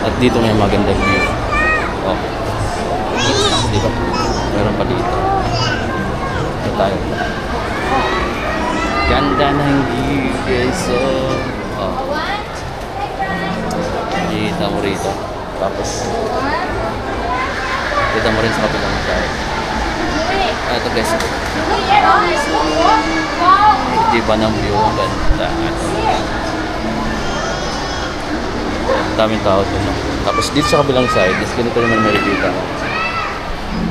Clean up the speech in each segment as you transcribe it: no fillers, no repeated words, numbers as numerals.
At dito may magandang view. Oh. Dito. Meron pa dito. Ito tayo. Ganda ng view guys. Oh. Kita mo rito. Tapos kita mo rin sa kapilang side. Ito guys. Di ba ng view? Ang ganda. Daming tao doon. No? Tapos dito sa kabilang side, is ganito naman may revita.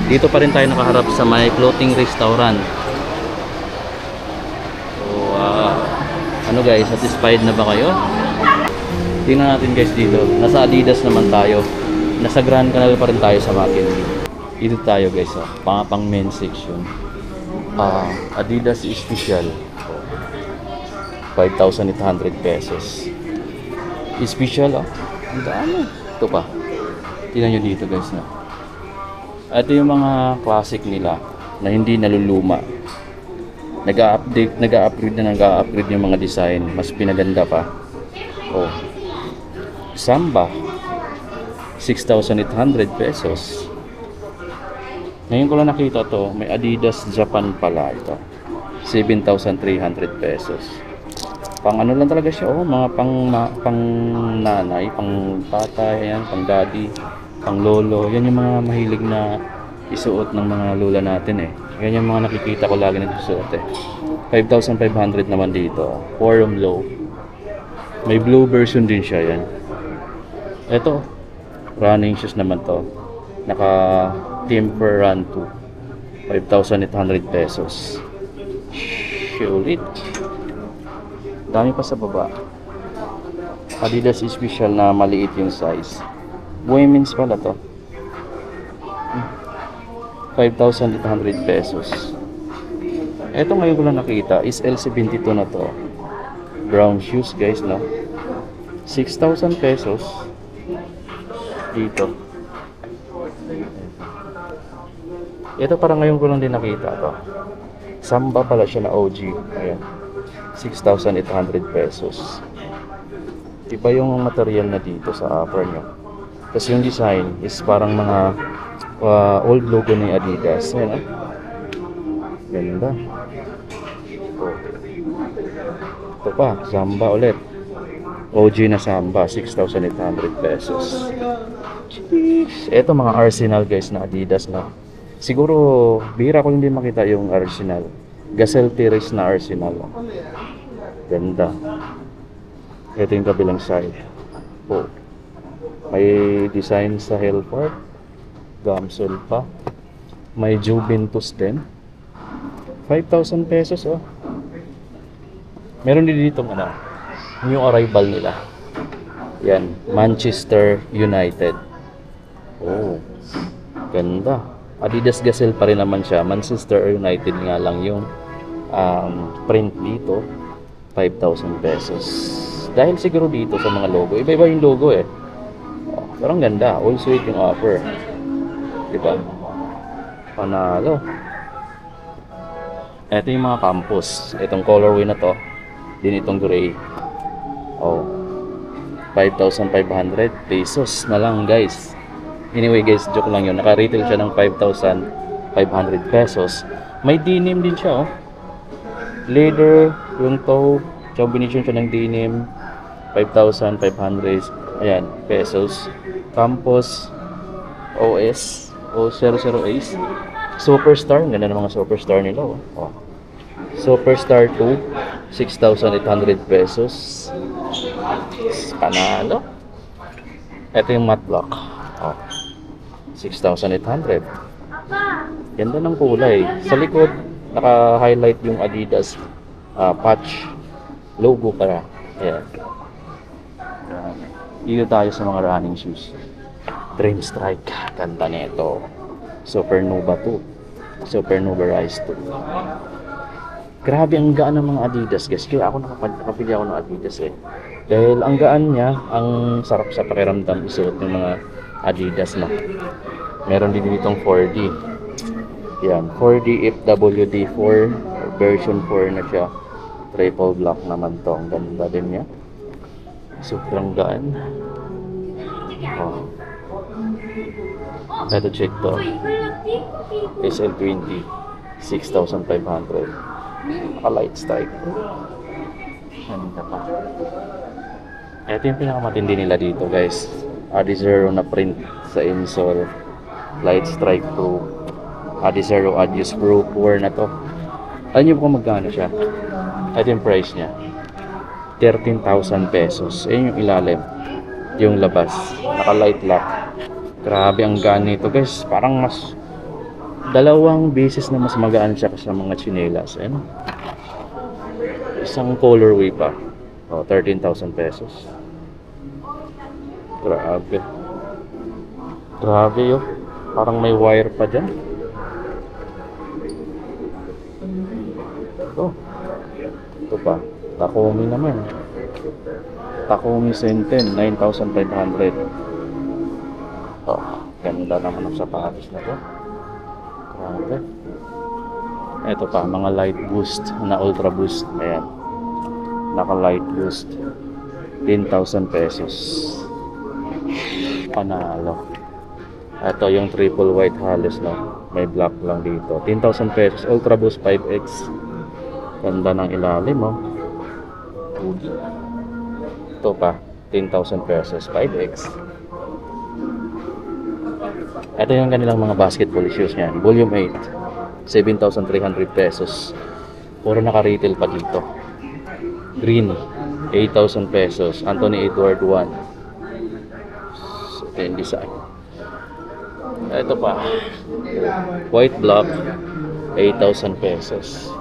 Dito pa rin tayo nakaharap sa may floating restaurant. So, ano guys, satisfied na ba kayo? Tingnan natin guys dito. Nasa Adidas naman tayo. Nasa Grand Canal pa rin tayo sa McKinley. Dito tayo guys, pang men's section. Adidas Special. 5,800 pesos. Special ang dami. Ito pa. Tingnan nyo dito guys na. Ito yung mga classic nila na hindi naluluma. Nag-update, nag-upgrade yung mga design. Mas pinaganda pa. Oh. Samba. 6,800 pesos. Ngayon ko lang nakita to. May Adidas Japan pala ito. 7,300 pesos. Pang ano lang talaga siya, mga pang nanay, pang tatay, yan, pang daddy, pang lolo. Yan yung mga mahilig na isuot ng mga lola natin Yan yung mga nakikita ko lagi nagsusuot 5,500 naman dito. Forum low. May blue version din siya yan. Ito, running shoes naman to. Naka Timber Run 2. 5,800 pesos. Sulit. Dami pa sa baba. Adidas Special na maliit yung size. Women's pala to. 5,800 pesos. Ito ngayon ko lang nakita is L72 na to. Brown shoes guys, no? 6,000 pesos. Dito. Ito parang ngayon ko lang din nakita to. Samba pala siya na OG. Ayan. 6,800 pesos. Iba yung material na dito sa upper nyo. Tapos yung design is parang mga old logo ni Adidas. Ayan, ganda. Oh. Ito pa, Samba ulit. OG na Samba, 6,800 pesos. Jeez. Ito mga Arsenal guys na Adidas na. Siguro, bihira ko hindi makita yung Arsenal. Gazelle Terrace na Arsenal. Ganda. Ito yung kabilang side. Oh. May design sa Hellfort. Gamsol pa. May Juventus din. 5,000 pesos Meron din dito yung arrival nila. Yan, Manchester United. Oh. Ganda. Adidas Gazelle pa rin naman siya. Manchester United nga lang yung print dito. 5,000 pesos. Dahil siguro dito sa mga logo. Iba-iba yung logo Oh, pero ang ganda. All sweet yung offer. Diba? Panalo. Ito yung mga campus. Itong colorway na to. Din itong gray. Oh. 5,500 pesos na lang guys. Anyway guys, joke lang yun. Naka-retail siya ng 5,500 pesos. May denim din siya Leather, yung toe. Combination siya ng denim. 5,500 ayan, pesos. Campus OS o 00 Superstar. Ganda ng mga Superstar nila Superstar 2 6,800 pesos. Panalo. Ito yung matte block 6,800. Ganda ng kulay. Sa likod naka-highlight yung Adidas patch logo para. Ayan. Dito tayo sa mga running shoes. Dream Strike. Ganda nito. Supernova 2. Supernova Rise 2. Grabe ang gaan ng mga Adidas guys. Kaya ako nakapili ako ng Adidas Dahil ang gaan niya, ang sarap sa pakiramdam isuot ng mga Adidas na. Meron din ditong 4D. Yan, 4D FWD 4 version 4 na siya. Triple block naman to. Ang ganda din niya. Sobrang gaan. Oh. Ito check to. SL20. 6,500. Naka-light strike. Ganda pa. Ito yung pinakamatindi nila dito guys. Adizero na print sa insole. Light strike proof. Adizero Adios Pro 4 na to. Alam niyo kung magkano siya? Ito yung price niya. 13,000 pesos. Ayun yung ilalim. Yung labas. Naka-light lock. Grabe ang gaan nito guys. Parang mas dalawang beses na mas magaan siya sa mga tsinelas. Ayun. Isang colorway pa. Oh, 13,000 pesos. Grabe. Grabe yun. Parang may wire pa dyan. Ito pa. Takumi naman. Takumi Senten. 9,500. Oh, ganda naman ang sapatos na to. Grabe. Ito pa. Mga light boost na ultra boost. Ayan. Naka light boost. 10,000 pesos. Panalo. Ito yung triple white halos, no? May black lang dito. 10,000 pesos. Ultra Boost 5X. Ganda ng ilalim, oh. Ito pa. 10,000 pesos. 5X. Ito yung kanilang mga basketball shoes niyan. Volume 8. 7,300 pesos. Puro naka-retail pa dito. Green. 8,000 pesos. Anthony Edward 1. Ito yung design. Ito pa. White block. 8,000 pesos.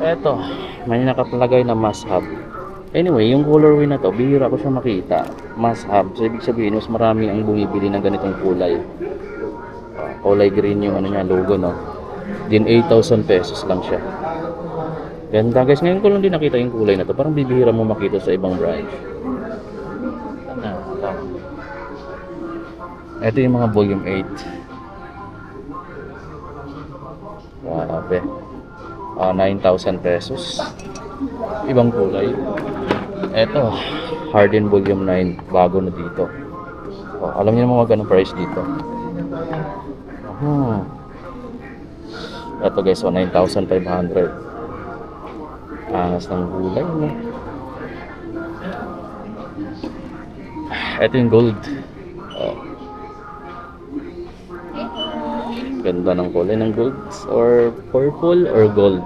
Ito. May nakapalagay na must have. Anyway, yung colorway na to, bihira ko siya makita. Must have. So, ibig sabihin, mas marami ang bumibili ng ganitong kulay. Kulay green yung ano niya, logo, no? Din 8,000 pesos lang siya. Ganda guys. Ngayon ko lang din nakita yung kulay na to. Parang bibihira mo makita sa ibang branch. Ito yung mga volume 8. Grabe. 9,000 pesos. Ibang kulay. Ito, Harden volume 9. Bago na dito. Alam niyo naman magkano price dito. Ito guys, 9,500. Angas ng gulay, no? Ito yung gold. Ganda ng kulay ng gold. Or purple or gold.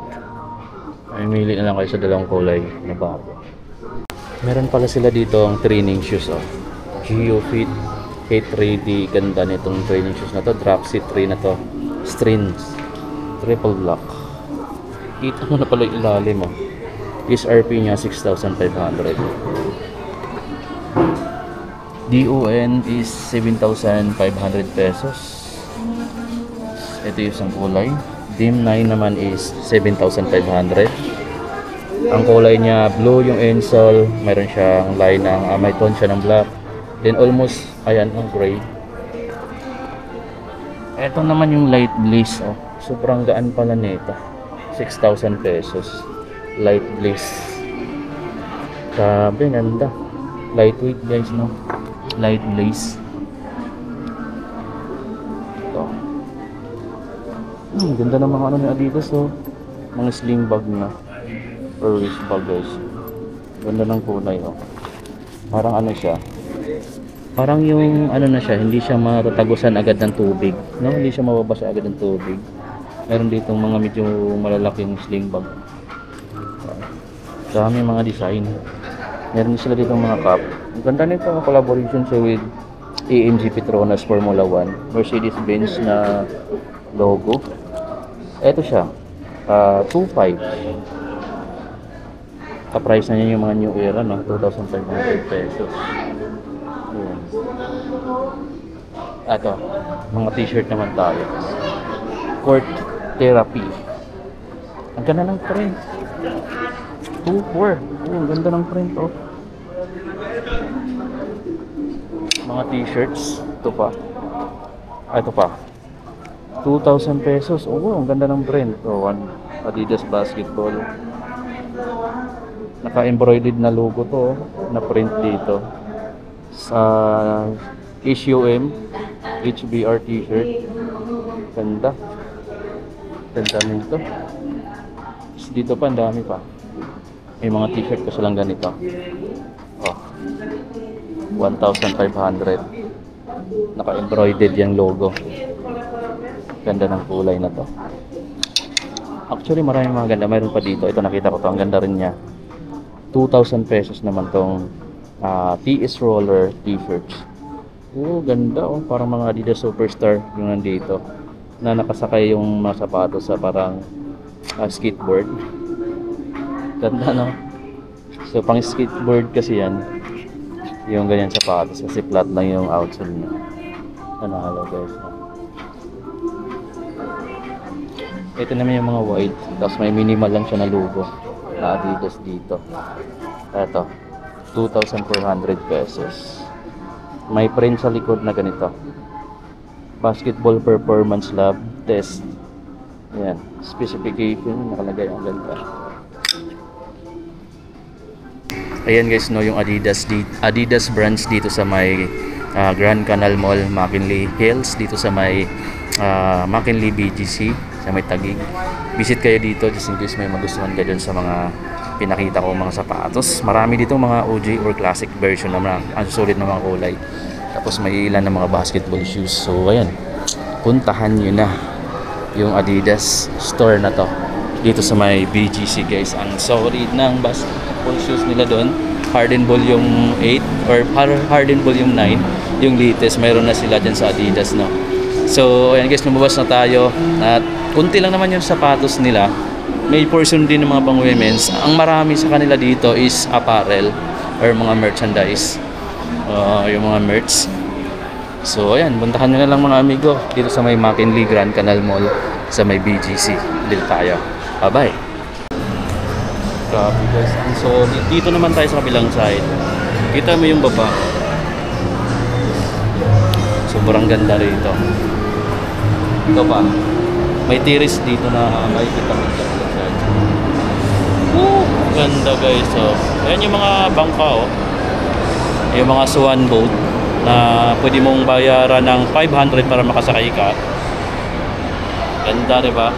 Ay, mili na lang kayo sa dalawang kulay na bago. Meron pala sila dito ang training shoes, oh. Geofit K3D. Ganda nitong training shoes na to. Dropsy 3 na to. Strings. Triple block. Kita mo na pala yung ilalim, oh. SRP niya 6,500. DON is 7,500 pesos. Ito yung isang kulay. DIM 9 naman is 7,500. Ang kulay niya blue yung insole. Mayroon siyang line ng may tone siya ng black. Then almost ayan ang gray. Ito naman yung light bliss, oh. Sobrang gaan pala nito. 6,000 pesos. Light bliss. Grabe, ganda. Lightweight guys, no? Light bliss. Ito. Ganda ng mga ano ni Adidas, oh. Mga sling bag na. Or wrist bag guys. Ganda ng kulay, oh. Parang ano siya. Parang yung ano na siya, hindi siya matatagusan agad ng tubig, no? Hindi siya mababasa agad ng tubig. Meron dito mga medyo malalaking sling bag. Dami mga design. Meron sila dito mga cup. Ang ganda nito, collaboration siya with AMG Petronas Formula 1, Mercedes-Benz na logo. Ito siya, 2.5. Ka-price na niya yung mga new era, no? 2,500 pesos. Ayan. Ito, mga t-shirt naman tayo. Court Therapy. Ang ganda ng print. 2.4. Ang ganda ng print, oh. Mga t-shirts. Ito pa. Ito pa. 2,000 pesos. Oh, ang ganda ng print. Oh, Adidas basketball. Naka-embroidered na logo to, oh, na print dito. Sa HUM, HBR t-shirt. Ganda. Ganda nito. Tapos dito pa, ang dami pa. May mga t-shirt ko silang ganito. Oh. 1,500. Naka-embroidered yung logo. Ganda ng kulay na to. Actually, maraming mga ganda. Mayroon pa dito. Ito nakita ko to. Ang ganda rin niya. 2,000 pesos naman tong TS Roller t-shirts. Oh, ganda oh. Parang mga Adidas Superstar yung nandito. Na nakasakay yung mga sapatos sa parang skateboard. Ganda no? So pang skateboard kasi yan. Yung ganyan sapatos kasi flat lang yung outsole niya. Nanalo guys. Ito naman yung mga white. Tapos may minimal lang siya na logo na Adidas dito. Ito 2,400 pesos. May print sa likod na ganito. Basketball performance lab test. Ayan. Specification. Nakalagay ang ganda. Ayan guys, no, yung Adidas branch dito sa may Grand Canal Mall, McKinley Hills. Dito sa may McKinley BGC. Sa may Taguig. Visit kayo dito just in case may magustuhan kayo dun sa mga pinakita ko mga sapatos. Marami dito mga OG or classic version na mga ang sulit na mga kulay. Tapos may ilan na mga basketball shoes. So ayan, puntahan nyo na yung Adidas store na to dito sa may BGC guys. Ang solid ng basketball shoes nila doon. Harden Volume 8 or Harden Volume 9 yung latest. Mayroon na sila dyan sa Adidas, no. So ayan guys, lumabas na tayo at kunti lang naman yung sapatos nila. May portion din ng mga pang women's. Ang marami sa kanila dito is apparel or mga merchandise. Yung mga merch. So ayan, puntahan nyo na lang mga amigo dito sa may McKinley Grand Canal Mall sa may BGC. Dito tayo. Bye bye. Grabe guys, ang solid. Dito naman tayo sa kabilang side. Kita mo yung baba. Sobrang ganda rito. Ito pa. May tiris dito na makikita mo sa kabilang side. Ganda guys. So, ayan yung mga bangka oh. Yung mga swan boat na pwede mong bayaran ng 500 para makasakay ka. Ganda, diba?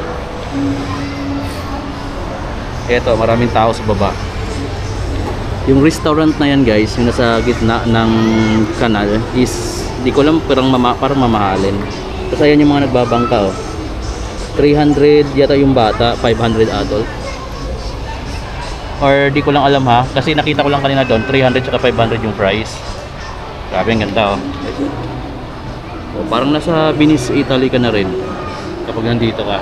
Eto, maraming tao sa baba. Yung restaurant na yan guys, yung nasa gitna ng kanal is, di ko alam, parang mamahalin. Tapos ayan yung mga nagbabangka oh. 300 yata yung bata, 500 adult. Or di ko lang alam ha, kasi nakita ko lang kanina doon 300 tsaka 500 yung price. Grabe, ang ganda oh. So, parang nasa Venice, Italy ka na rin kapag nandito ka.